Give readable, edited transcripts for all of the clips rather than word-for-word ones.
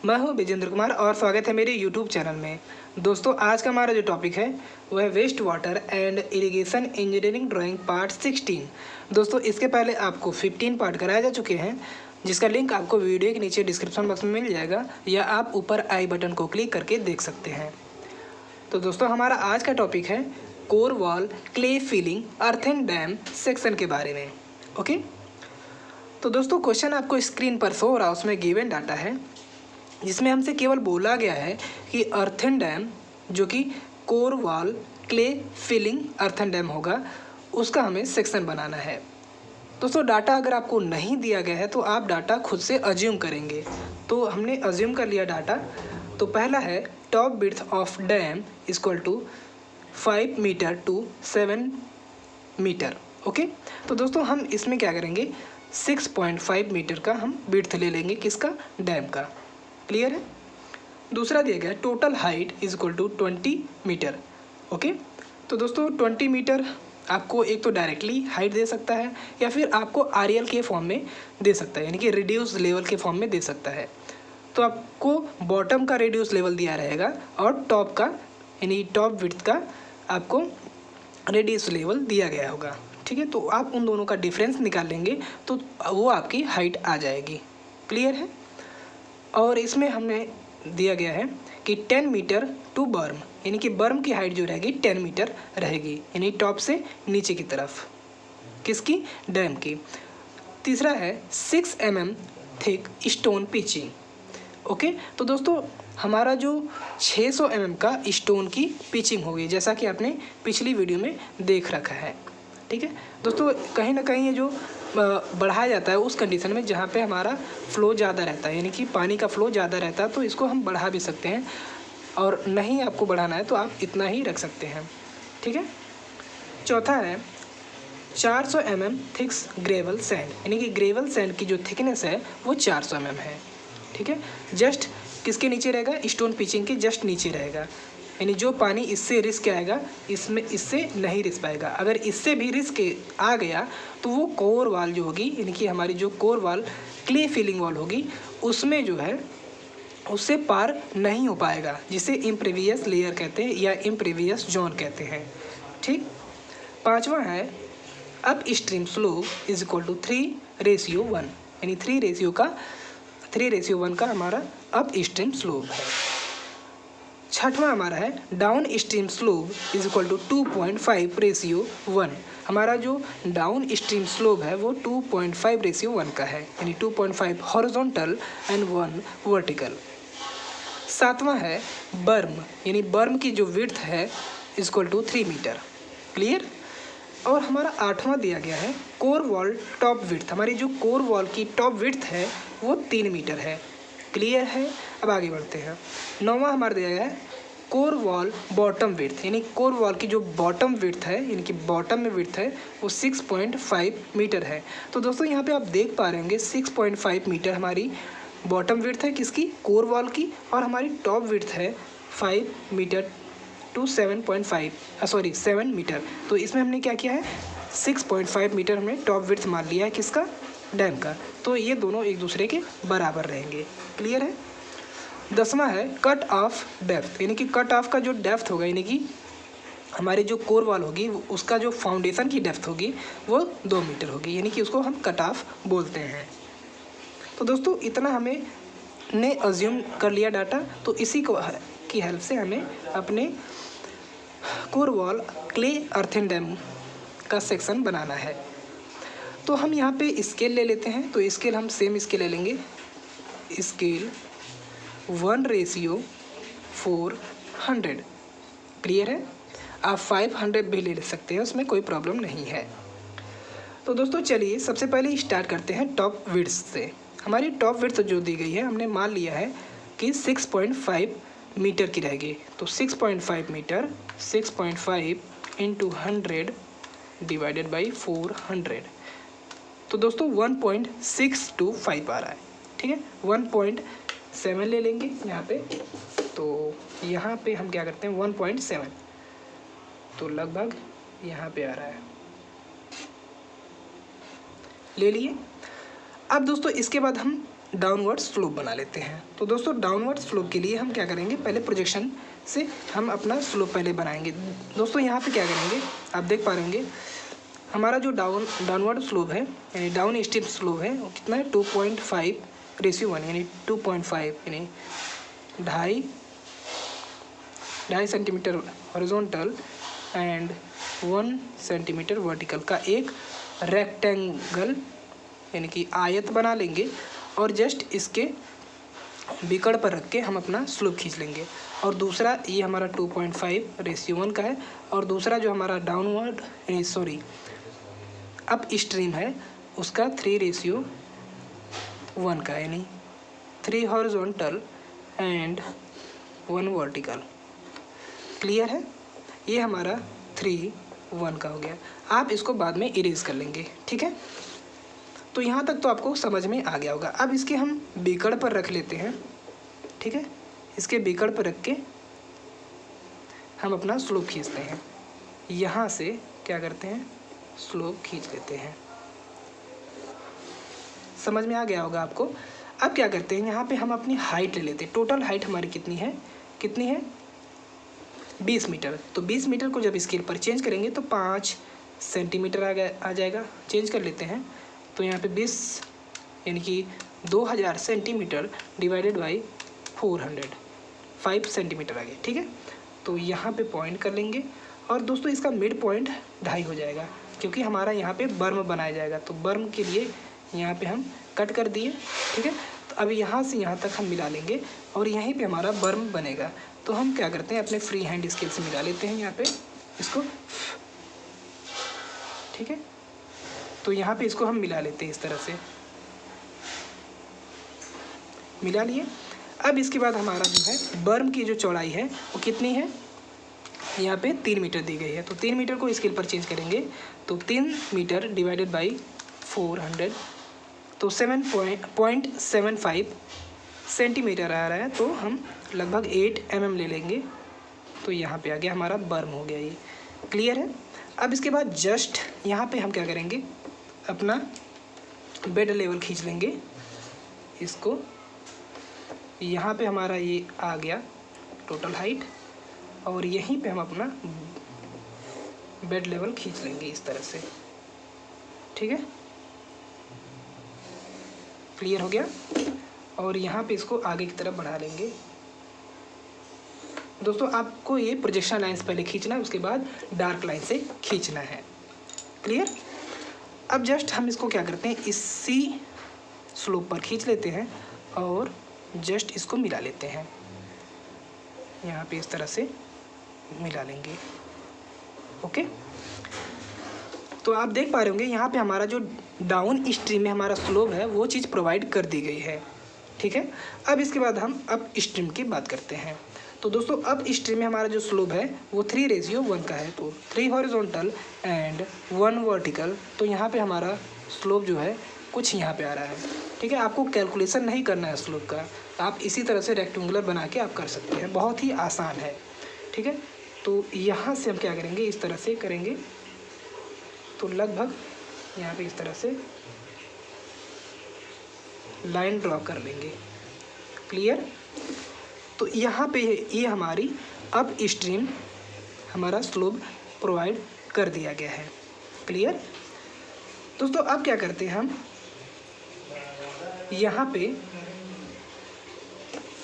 मैं हूं विजेंद्र कुमार और स्वागत है मेरे YouTube चैनल में। दोस्तों आज का हमारा जो टॉपिक है वो है waste water and irrigation engineering drawing part 16। दोस्तों इसके पहले आपको 15 पार्ट कराए जा चुके हैं, जिसका लिंक आपको वीडियो के नीचे डिस्क्रिप्शन बॉक्स में मिल जाएगा या आप ऊपर आई बटन को क्लिक करके देख सकते हैं। तो दोस्तों हमारा आज का टॉपिक है core wall clay filling earthen dam section के बारे में। ओके, तो दोस्तों क्वेश्चन आपको स्क्रीन पर शो हो रहा है, उसमें गिवन डाटा है जिसमें हमसे केवल बोला गया है कि अर्थन डैम जो कि core wall clay filling earthen dam होगा उसका हमें सेक्शन बनाना है। दोस्तों डाटा अगर आपको नहीं दिया गया है तो आप डाटा खुद से अज्यूम करेंगे। तो हमने अज्यूम कर लिया डाटा। तो पहला है top width of dam equal to 5 metre to 7 metre. Okay, तो दोस्तों हम इसमें क्या करेंगे, 6.5 मीटर का हम विड्थ ले लेंगे, किसका, डैम का। क्लियर है। दूसरा दिया गया total height is equal to 20 metre. Okay, तो दोस्तों 20 मीटर आपको एक तो डायरेक्टली हाइट दे सकता है या फिर आपको RL के फॉर्म में दे सकता है, यानी कि रिड्यूस लेवल के फॉर्म में दे सकता है। तो आपको बॉटम का रिड्यूस लेवल दिया रहेगा और टॉप का यानी टॉप विड्थ का आपको रिड्यूस लेवल दिया गया होगा। ठीक है, तो आप उन दोनों का डिफरेंस निकाल लेंगे तो वो आपकी हाइट आ जाएगी। क्लियर है। और इसमें हमें दिया गया है कि 10 मीटर टू बर्म, यानी कि बर्म की हाइट जो रहेगी 10 मीटर रहेगी, यानी टॉप से नीचे की तरफ, किसकी, डैम की। तीसरा है 6 mm thick stone pitching. Okay, तो दोस्तों हमारा जो 600 mm का स्टोन की पिचिंग होगी, जैसा कि आपने पिछली वीडियो में देख रखा है। ठीक है दोस्तों, कहीं ना कहीं ये जो बढ़ाया जाता है उस कंडीशन में जहाँ पे हमारा फ़्लो ज़्यादा रहता है, यानी कि पानी का फ़्लो ज़्यादा रहता है, तो इसको हम बढ़ा भी सकते हैं, और नहीं आपको बढ़ाना है तो आप इतना ही रख सकते हैं। ठीक है। चौथा है 400 mm थिक्स ग्रेवल सैंड, यानी कि ग्रेवल सैंड की जो थिकनेस है वो 400 mm है। ठीक है, जस्ट किसके नीचे रहेगा, स्टोन पिचिंग के जस्ट नीचे रहेगा, यानी जो पानी इससे रिस्क आएगा इसमें इससे नहीं रिस्क पाएगा। अगर इससे भी रिस्क आ गया तो वो कोर वाल जो होगी, यानी कि हमारी जो कोर वाल क्ले फिलिंग वॉल होगी उसमें जो है उससे पार नहीं हो पाएगा, जिसे इम्प्रीवियस लेयर कहते हैं या इम्प्रीवियस जोन कहते हैं। ठीक। पांचवा है upstream slope is equal to 3:1, यानी 3:1 का हमारा अप स्ट्रीम स्लोप है। छठवां हमारा है downstream slope is equal to 2.5:1। हमारा जो डाउन स्ट्रीम स्लोप है वो 2.5:1 का है, यानी 2.5 हॉरिजॉन्टल एंड 1 वर्टिकल। सातवां है बर्म, यानी बर्म की जो विड्थ है is equal to 3 metre. Clear. और हमारा आठवां दिया गया है कोर वॉल टॉप विड्थ, हमारी जो कोर वॉल की टॉप विड्थ है वो 3 मीटर है। क्लियर है। अब आगे बढ़ते हैं। नौवां हमारा दिया गया है कोर वॉल बॉटम विड्थ, यानी कोर वॉल की जो बॉटम विड्थ है, यानी कि बॉटम में विड्थ है वो 6.5 मीटर है। तो दोस्तों यहाँ पे आप देख पा रहे होंगे 6.5 मीटर हमारी बॉटम विड्थ है, किसकी, कोर वॉल की, और हमारी टॉप विड्थ है 5 मीटर टू 7 मीटर। तो इसमें हमने क्या किया है, 6.5 मीटर हमने टॉप विड्थ मान लिया है, किसका, डैम का। तो ये दोनों एक दूसरे के बराबर रहेंगे। क्लियर है। 10वां है कट ऑफ डेप्थ, यानी कि कट ऑफ का जो डेप्थ होगा, यानी कि हमारी जो कोर वॉल होगी उसका जो फाउंडेशन की डेप्थ होगी वो 2 मीटर होगी, यानी कि उसको हम कट ऑफ बोलते हैं। तो दोस्तों इतना हमें ने अज्यूम कर लिया डाटा, तो इसी को की हेल्प से हमें अपने core wall clay earthen dam का सेक्शन बनाना है। तो हम यहाँ पे स्केल ले लेते हैं। तो स्केल हम सेम स्केल ले लेंगे, स्केल 1:400। क्लियर है। आप 500 भी ले सकते हैं, उसमें कोई प्रॉब्लम नहीं है। तो दोस्तों चलिए सबसे पहले स्टार्ट करते हैं टॉप विड्थ से। हमारी टॉप विड्थ जो दी गई है हमने मान लिया है कि 6.5 मीटर की रहेगी। तो 6.5 मीटर 6.5 इंटू 100 डिवाइडेड बाई 400, तो दोस्तों 1.625 आ रहा है। ठीक है, 1.7 ले लेंगे यहाँ पे। तो यहाँ पे हम क्या करते हैं 1.7, तो लगभग यहाँ पे आ रहा है, ले लिए। अब दोस्तों इसके बाद हम डाउनवर्ड स्लोप बना लेते हैं। तो दोस्तों डाउनवर्ड स्लोप के लिए हम क्या करेंगे, पहले प्रोजेक्शन से हम अपना स्लोप पहले बनाएंगे। दोस्तों यहाँ पे क्या करेंगे, आप देख पा रहे होंगे हमारा जो डाउनवर्ड स्लोप है यानी डाउन स्टेप स्लोप है वो कितना है 2.5:1 यानी 2.5 यानी ढाई centimetre horizontal and 1 centimetre vertical का एक रेक्टेंगल यानी कि आयत बना लेंगे और जस्ट इसके बिकड़ पर रख के हम अपना स्लोप खींच लेंगे। और दूसरा ये हमारा 2.5:1 का है और दूसरा जो हमारा डाउनवर्ड अप स्ट्रीम है उसका 3:1 का यानी 3 हॉरिजॉन्टल एंड 1 वर्टिकल। क्लियर है, ये हमारा 3:1 का हो गया। आप इसको बाद में इरेज कर लेंगे, ठीक है। तो यहाँ तक तो आपको समझ में आ गया होगा। अब इसके हम बिकड़ पर रख लेते हैं, ठीक है। इसके बिकड़ पर रख के हम अपना स्लोप खींचते हैं। यहाँ से क्या करते हैं, स्लोप खींच लेते हैं। समझ में आ गया होगा आपको। अब क्या करते हैं, यहाँ पे हम अपनी हाइट ले लेते हैं। टोटल हाइट हमारी कितनी है 20 मीटर। तो 20 मीटर को जब स्केल पर चेंज करेंगे तो 5 सेंटीमीटर आ जाएगा। चेंज कर लेते हैं तो यहाँ पे 20 यानी कि 2000 सेंटीमीटर डिवाइडेड बाई 400 5 सेंटीमीटर आ गया, ठीक है। तो यहाँ पे पॉइंट कर लेंगे और दोस्तों इसका मिड पॉइंट 2.5 हो जाएगा क्योंकि हमारा यहाँ पे बर्म बनाया जाएगा। तो बर्म के लिए यहाँ पे हम कट कर दिए, ठीक है। तो अभी यहाँ से यहाँ तक हम मिला लेंगे और यहीं पे हमारा बर्म बनेगा। तो हम क्या करते हैं, अपने फ्री हैंड स्केल से मिला लेते हैं यहाँ पे इसको, ठीक है। तो यहाँ पे इसको हम मिला लेते हैं, इस तरह से मिला लिए। अब इसके बाद हमारा जो है बर्म की जो चौड़ाई है वो कितनी है, यहाँ पे 3 मीटर दी गई है। तो 3 मीटर को स्केल पर चेंज करेंगे तो 3 मीटर डिवाइडेड बाई 400 तो 7.75 सेंटीमीटर आ रहा है। तो हम लगभग 8 mm ले लेंगे। तो यहाँ पे आ गया हमारा बर्म हो गया, ये क्लियर है। अब इसके बाद जस्ट यहाँ पे हम क्या करेंगे, अपना बेड लेवल खींच लेंगे इसको। यहाँ पे हमारा ये आ गया टोटल हाइट और यहीं पे हम अपना बेड लेवल खींच लेंगे इस तरह से, ठीक है। क्लियर हो गया। और यहाँ पे इसको आगे की तरफ बढ़ा लेंगे। दोस्तों आपको ये प्रोजेक्शन लाइन से पहले खींचना है, उसके बाद डार्क लाइन से खींचना है। क्लियर। अब जस्ट हम इसको क्या करते हैं, इसी स्लोप पर खींच लेते हैं और जस्ट इसको मिला लेते हैं। यहाँ पे इस तरह से मिला लेंगे, ओके। तो आप देख पा रहे होंगे यहाँ पे हमारा जो डाउन स्ट्रीम में हमारा स्लोप है वो चीज़ प्रोवाइड कर दी गई है, ठीक है। अब इसके बाद हम अप स्ट्रीम की बात करते हैं। तो दोस्तों अप स्ट्रीम में हमारा जो स्लोप है वो 3:1 का है। तो 3 हॉरिजॉन्टल एंड 1 वर्टिकल। तो यहाँ पे हमारा स्लोप जो है कुछ यहाँ पे आ रहा है, ठीक है। आपको कैलकुलेशन नहीं करना है स्लोप का, आप इसी तरह से रेक्टेंगुलर बना के आप कर सकते हैं, बहुत ही आसान है, ठीक है। तो यहाँ से हम क्या करेंगे, इस तरह से करेंगे तो लगभग यहाँ पे इस तरह से लाइन ड्रॉ कर लेंगे। क्लियर। तो यहाँ पे ये हमारी अप स्ट्रीम हमारा स्लोप प्रोवाइड कर दिया गया है। क्लियर। दोस्तों अब क्या करते हैं हम यहाँ पे,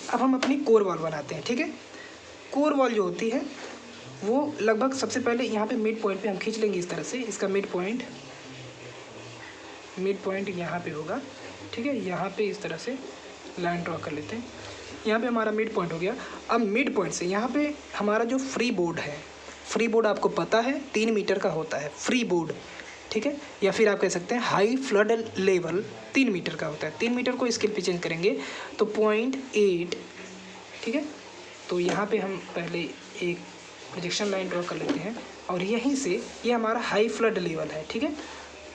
अब हम अपनी कोर वॉल बनाते हैं, ठीक है। कोर वॉल जो होती है वो लगभग सबसे पहले यहाँ पे मिड पॉइंट पे हम खींच लेंगे इस तरह से। इसका मिड पॉइंट यहाँ पे होगा, ठीक है। यहाँ पे इस तरह से लाइन ड्रॉ कर लेते हैं। यहाँ पे हमारा मिड पॉइंट हो गया। अब मिड पॉइंट से यहाँ पे हमारा जो फ्री बोर्ड है, फ्री बोर्ड आपको पता है 3 मीटर का होता है फ्री बोर्ड, ठीक है। या फिर आप कह सकते हैं हाई फ्लड लेवल 3 मीटर का होता है। 3 मीटर को स्केल पे चेंज करेंगे तो 0.8, ठीक है। तो यहाँ पे हम पहले एक प्रोजेक्शन लाइन ड्रॉ कर लेते हैं और यहीं से ये हमारा हाई फ्लड लेवल है, ठीक है।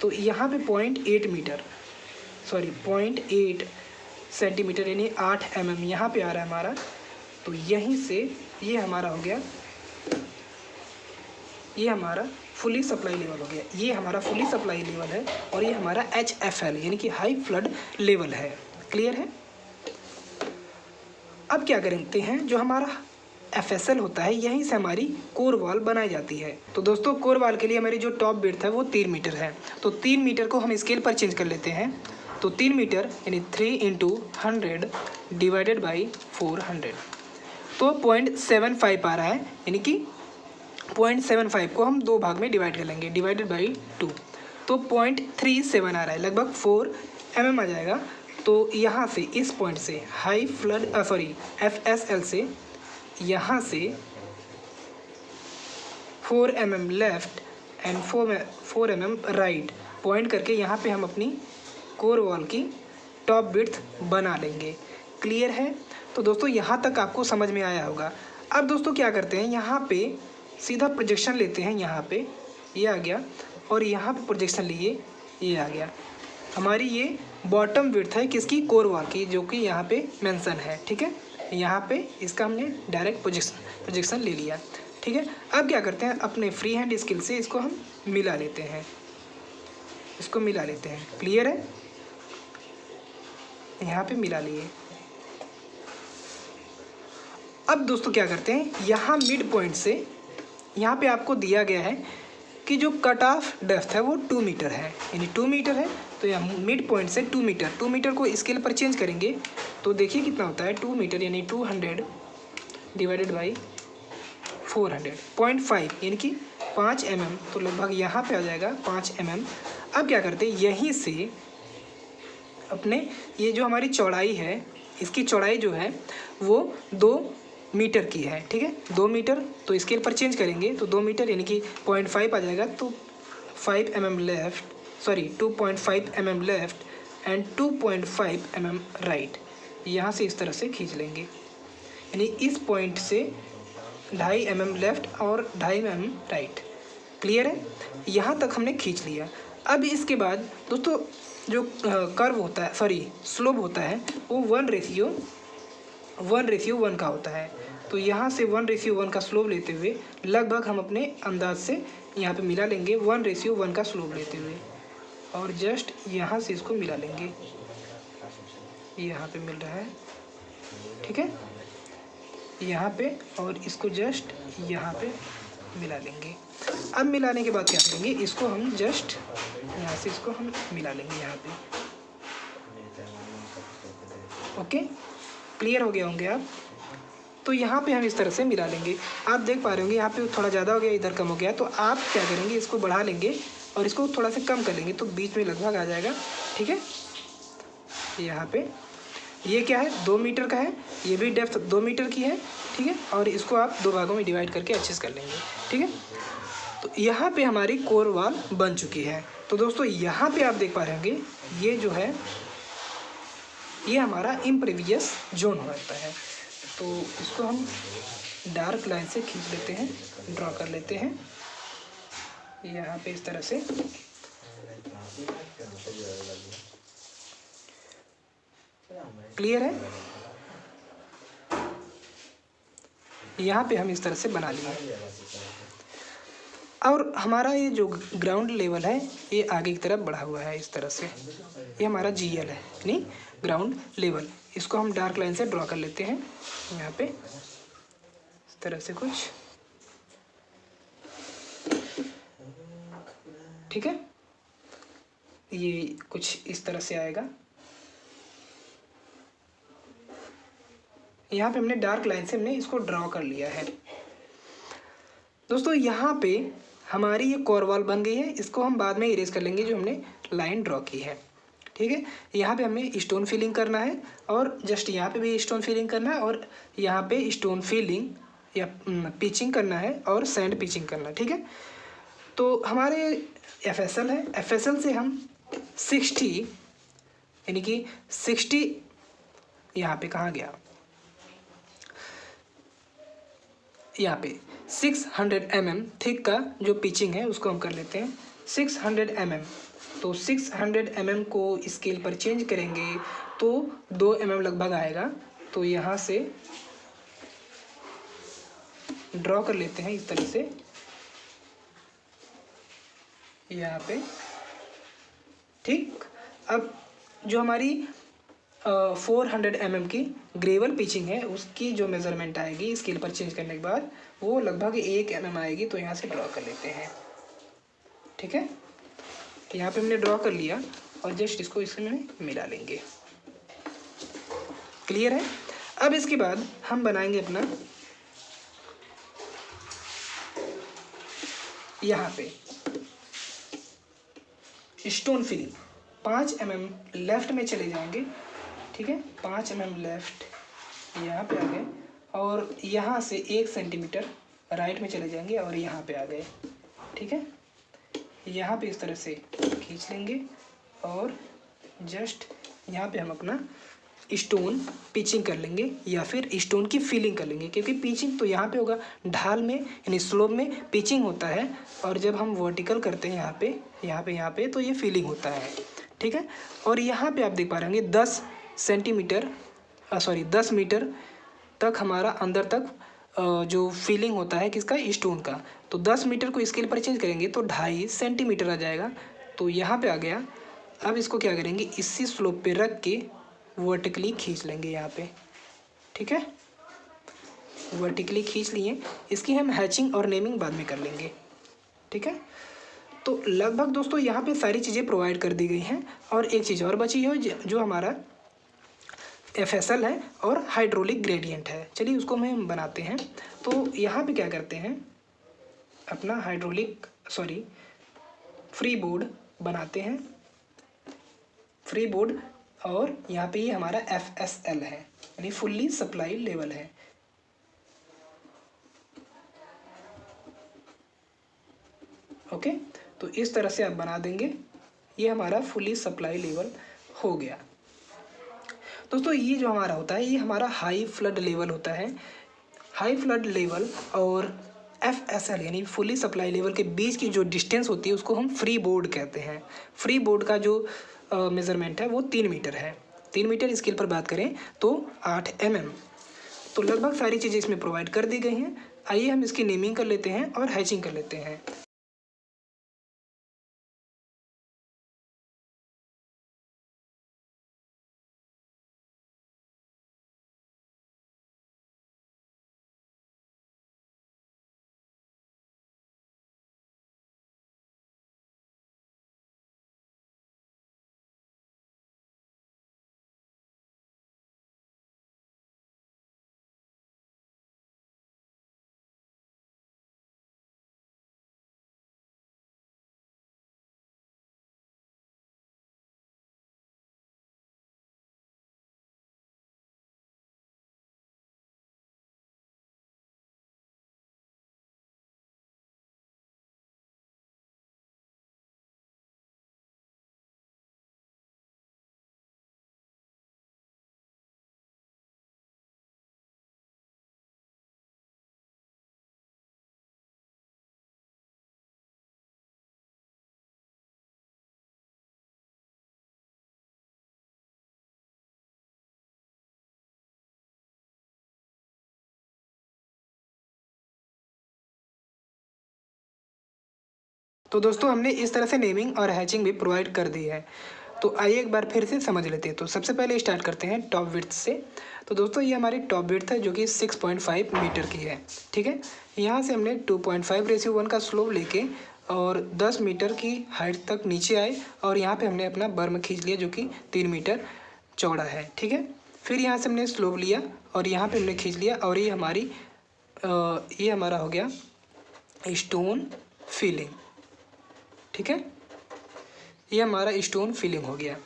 तो यहाँ पे 0.8 सेंटीमीटर यानी 8 mm यहाँ पे आ रहा है हमारा। तो यहीं से ये हमारा हो गया, ये हमारा फुली सप्लाई लेवल हो गया। ये हमारा फुली सप्लाई लेवल है और ये हमारा HFL यानी कि हाई फ्लड लेवल है। क्लियर है। अब क्या करते हैं, जो हमारा FSL होता है यहीं से हमारी कोर वॉल बनाई जाती है। तो दोस्तों कोर वॉल के लिए हमारी जो टॉप विड्थ है वो 3 मीटर है। तो 3 मीटर को हम स्केल पर चेंज कर लेते हैं। तो 3 मीटर यानी 3 × 100 डिवाइडेड बाई 400 तो 0.75 आ रहा है, यानी कि 0.75 को हम 2 भाग में डिवाइड कर लेंगे, डिवाइडेड बाई 2 तो 0.37 आ रहा है, लगभग 4 mm आ जाएगा। तो यहाँ से इस पॉइंट से हाई फ्लड FSL से यहाँ से 4 mm left and 4 mm right point करके यहाँ पे हम अपनी कोर वॉल की टॉप विड्थ बना लेंगे। क्लियर है। तो दोस्तों यहाँ तक आपको समझ में आया होगा। अब दोस्तों क्या करते हैं, यहाँ पे सीधा प्रोजेक्शन लेते हैं, यहाँ पे ये आ गया और यहाँ पे प्रोजेक्शन लिए ये आ गया। हमारी ये बॉटम विड्थ है किसकी, कोर वॉल की, जो कि यहाँ पे मेंशन है। ठीक है, यहाँ पे इसका हमने डायरेक्ट प्रोजेक्शन ले लिया। ठीक है, अब क्या करते हैं, अपने फ्री हैंड स्किल से इसको हम मिला लेते हैं, इसको मिला लेते हैं। क्लियर है, यहाँ पे मिला लिए। अब दोस्तों क्या करते हैं, यहाँ मिड पॉइंट से यहाँ पे आपको दिया गया है कि जो कट ऑफ डेप्थ है वो 2 मीटर है, यानी 2 मीटर है। तो यहाँ मिड पॉइंट से 2 मीटर को स्केल पर चेंज करेंगे तो देखिए कितना होता है, 2 मीटर यानी 200 डिवाइडेड बाई 400 0.5 यानी कि 5 mm, तो लगभग यहाँ पे आ जाएगा 5 mm। अब क्या करते हैं, यहीं से अपने ये जो हमारी चौड़ाई है, इसकी चौड़ाई जो है वो 2 मीटर की है। ठीक है, 2 मीटर, तो स्केल पर चेंज करेंगे तो 2 मीटर यानी कि 0.5 आ जाएगा। तो 5 mm left, 2.5 mm left and 2.5 mm right, यहाँ से इस तरह से खींच लेंगे, यानी इस पॉइंट से 2.5 mm लेफ़्ट और 2.5 mm राइट। क्लियर है, यहाँ तक हमने खींच लिया। अब इसके बाद दोस्तों जो कर्व होता है, स्लोप होता है वो 1:1 का होता है। तो यहाँ से 1:1 का स्लोप लेते हुए लगभग हम अपने अंदाज से यहाँ पे मिला लेंगे 1:1 का स्लोप लेते हुए, और जस्ट यहाँ से इसको मिला लेंगे, यहाँ पे मिल रहा है। ठीक है, यहाँ पे, और इसको जस्ट यहाँ पे मिला लेंगे। अब मिलाने के बाद क्या करेंगे, इसको हम जस्ट यहाँ से इसको हम मिला लेंगे यहाँ पे। ओके, क्लियर हो गया होंगे आप। तो यहाँ पे हम इस तरह से मिला लेंगे। आप देख पा रहे होंगे यहाँ पे थोड़ा ज़्यादा हो गया, इधर कम हो गया, तो आप क्या करेंगे, इसको बढ़ा लेंगे और इसको थोड़ा सा कम कर लेंगे तो बीच में लगभग आ जाएगा। ठीक है, यहाँ पे ये क्या है, 2 मीटर का है, ये भी डेप्थ 2 मीटर की है। ठीक है, और इसको आप 2 भागों में डिवाइड करके अच्छे से कर लेंगे। ठीक है, तो यहाँ पे हमारी कोर वॉल बन चुकी है। तो दोस्तों यहाँ पे आप देख पा रहे होंगे, ये जो है ये हमारा इम्प्रीवियस जोन होता है। तो इसको हम डार्क लाइन से खींच लेते हैं, ड्रॉ कर लेते हैं यहाँ पे इस तरह से। क्लियर है, यहाँ पे हम इस तरह से बना लिए। और हमारा ये जो ग्राउंड लेवल है ये आगे की तरफ बढ़ा हुआ है इस तरह से, ये हमारा GL है, यानी ग्राउंड लेवल। इसको हम डार्क लाइन से ड्रॉ कर लेते हैं यहाँ पे इस तरह से कुछ। ठीक है, ये कुछ इस तरह से आएगा। यहाँ पे हमने डार्क लाइन से हमने इसको ड्रॉ कर लिया है। दोस्तों यहाँ पे हमारी ये कोर वॉल बन गई है, इसको हम बाद में इरेज कर लेंगे जो हमने लाइन ड्रॉ की है। ठीक है, यहाँ पे हमें स्टोन फिलिंग करना है और जस्ट यहाँ पे भी स्टोन फिलिंग करना है, और यहाँ पे स्टोन फिलिंग या पिचिंग करना है और सैंड पिचिंग करना है। ठीक है, तो हमारे FSL है, FSL से हम 60 यानी कि 60 यहाँ पे कहाँ गया, यहाँ पे 600 mm थिक का जो पिचिंग है उसको हम कर लेते हैं 600 mm। तो 600 mm को स्केल पर चेंज करेंगे तो 2 mm लगभग आएगा। तो यहाँ से ड्रॉ कर लेते हैं इस तरह से यहाँ पे। ठीक, अब जो हमारी 400 mm की ग्रेवल पिचिंग है, उसकी जो मेज़रमेंट आएगी स्केल पर चेंज करने के बाद वो लगभग 1 mm आएगी। तो यहाँ से ड्रॉ कर लेते हैं, ठीक है। यहाँ पे हमने ड्रॉ कर लिया और जस्ट इसको इसमें मिला लेंगे। क्लियर है। अब इसके बाद हम बनाएंगे अपना यहाँ पे स्टोन फिलिंग। 5 mm लेफ्ट में चले जाएंगे, ठीक है। 5 mm लेफ्ट यहाँ पे आ गए और यहाँ से 1 सेंटीमीटर राइट में चले जाएंगे और यहाँ पे आ गए, ठीक है। यहाँ पे इस तरह से खींच लेंगे और जस्ट यहाँ पे हम अपना स्टोन पिचिंग कर लेंगे या फिर स्टोन की फिलिंग कर लेंगे, क्योंकि पिचिंग तो यहाँ पे होगा, ढाल में यानी स्लोप में पिचिंग होता है और जब हम वर्टिकल करते हैं यहाँ पे तो ये फिलिंग होता है, ठीक है। और यहाँ पे आप देख पा रहे होंगे 10 मीटर तक हमारा अंदर तक जो फिलिंग होता है किसका, स्टोन का। तो 10 मीटर को स्केल पर चेंज करेंगे तो 2.5 सेंटीमीटर आ जाएगा। तो यहाँ पे आ गया। अब इसको क्या करेंगे, इसी स्लोप पे रख के वर्टिकली खींच लेंगे यहाँ पे, ठीक है। वर्टिकली खींच लिए। इसकी हम हैचिंग और नेमिंग बाद में कर लेंगे, ठीक है। तो लगभग दोस्तों यहाँ पे सारी चीज़ें प्रोवाइड कर दी गई हैं और एक चीज़ और बची है जो हमारा FSL है और हाइड्रोलिक ग्रेडियंट है। चलिए उसको हम बनाते हैं। तो यहाँ पे क्या करते हैं, अपना फ्री बोर्ड बनाते हैं, फ्री बोर्ड। और यहाँ पे ये हमारा FSL है यानी फुल्ली सप्लाई लेवल है। ओके, तो इस तरह से आप बना देंगे, ये हमारा फुल्ली सप्लाई लेवल हो गया। दोस्तों ये जो हमारा होता है ये हमारा हाई फ्लड लेवल होता है। हाई फ्लड लेवल और FSL यानी फुली सप्लाई लेवल के बीच की जो डिस्टेंस होती है उसको हम फ्री बोर्ड कहते हैं। फ्री बोर्ड का जो मेज़रमेंट है वो 3 मीटर है। 3 मीटर स्केल पर बात करें तो 8 mm। तो लगभग सारी चीज़ें इसमें प्रोवाइड कर दी गई हैं। आइए हम इसकी नेमिंग कर लेते हैं और हैचिंग कर लेते हैं। तो दोस्तों हमने इस तरह से नेमिंग और हैचिंग भी प्रोवाइड कर दी है। तो आइए एक बार फिर से समझ लेते हैं। तो सबसे पहले स्टार्ट करते हैं टॉप विड्थ से। तो दोस्तों ये हमारी टॉप विड्थ है जो कि 6.5 मीटर की है, ठीक है। यहाँ से हमने 2.5:1 का स्लोप लेके और 10 मीटर की हाइट तक नीचे आए और यहाँ पे हमने अपना बर्म खींच लिया जो कि 3 मीटर चौड़ा है, ठीक है। फिर यहाँ से हमने स्लोप लिया और यहाँ पे हमने खींच लिया और ये हमारा हो गया स्टोन फिलिंग, ठीक है। ये हमारा स्टोन फिलिंग हो गया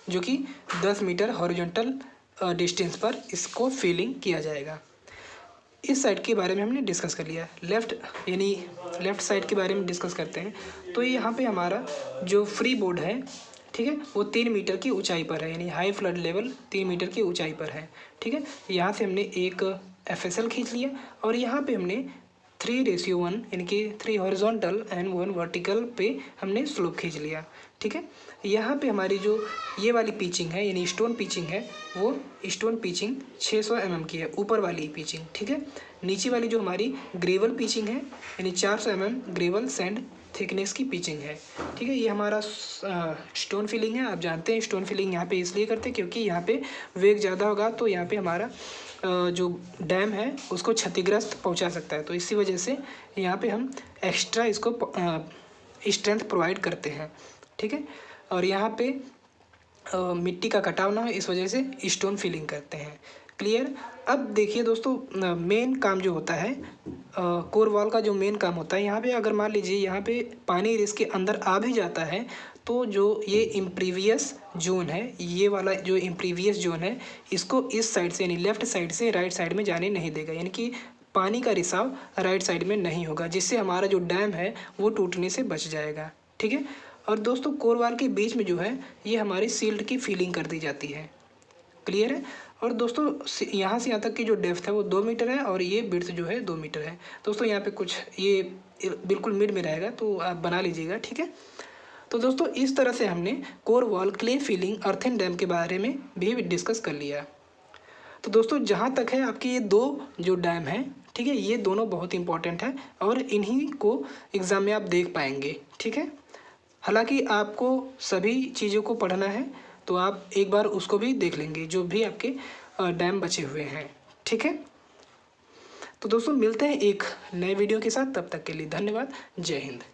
जो कि 10 मीटर हॉरिजॉन्टल डिस्टेंस पर इसको फिलिंग किया जाएगा। इस साइड के बारे में हमने डिस्कस कर लिया। लेफ़्ट साइड के बारे में डिस्कस करते हैं। तो ये यहाँ पे हमारा जो फ्री बोर्ड है, ठीक है, वो 3 मीटर की ऊंचाई पर है यानी हाई फ्लड लेवल 3 मीटर की ऊंचाई पर है, ठीक है। यहाँ से हमने एक FSL खींच लिया और यहाँ पे हमने 3:1 यानी कि 3 हॉरिजॉन्टल एंड 1 वर्टिकल पे हमने स्लोप खींच लिया, ठीक है। यहाँ पे हमारी जो ये वाली पिचिंग है यानी स्टोन पिचिंग है वो स्टोन पिचिंग 600 mm की है, ऊपर वाली पिचिंग, ठीक है। नीचे वाली जो हमारी ग्रेवल पिचिंग है यानी 400 mm ग्रेवल सैंड थिकनेस की पिचिंग है। ठीक है, ये हमारा स्टोन फिलिंग है। आप जानते हैं स्टोन फिलिंग यहाँ पे इसलिए करते हैं क्योंकि यहाँ पे वेग ज़्यादा होगा तो यहाँ पे हमारा जो डैम है उसको क्षतिग्रस्त पहुँचा सकता है। तो इसी वजह से यहाँ पे हम एक्स्ट्रा इसको स्ट्रेंथ प्रोवाइड करते हैं। ठीक है, और यहाँ पे मिट्टी का कटाव ना हो इस वजह से स्टोन फिलिंग करते हैं। क्लियर। अब देखिए दोस्तों, मेन काम जो होता है कोर वॉल का जो मेन काम होता है, यहाँ पे अगर मान लीजिए यहाँ पे पानी इसके अंदर आ भी जाता है तो जो ये इम्प्रीवियस जोन है, ये वाला जो इम्प्रीवियस जोन है, इसको इस साइड से यानी लेफ्ट साइड से राइट साइड में जाने नहीं देगा। यानी कि पानी का रिसाव राइट साइड में नहीं होगा, जिससे हमारा जो डैम है वो टूटने से बच जाएगा। ठीक है, और दोस्तों कोर वॉल के बीच में जो है ये हमारी सील्ड की फिलिंग कर दी जाती है। क्लियर है। और दोस्तों यहाँ से यहाँ तक की जो डेप्थ है वो 2 मीटर है और ये विड्थ जो है 2 मीटर है। दोस्तों यहाँ पे कुछ ये बिल्कुल मिड में रहेगा तो आप बना लीजिएगा। ठीक है, तो दोस्तों इस तरह से हमने core wall, clay filling, earthen dam के बारे में भी डिस्कस कर लिया। तो दोस्तों जहाँ तक है आपके ये दो जो डैम हैं, ठीक है, ये दोनों बहुत इंपॉर्टेंट है और इन्हीं को एग्ज़ाम में आप देख पाएंगे। ठीक है, हालांकि आपको सभी चीज़ों को पढ़ना है तो आप एक बार उसको भी देख लेंगे जो भी आपके डैम बचे हुए हैं। ठीक है, तो दोस्तों मिलते हैं एक नए वीडियो के साथ, तब तक के लिए धन्यवाद। जय हिंद।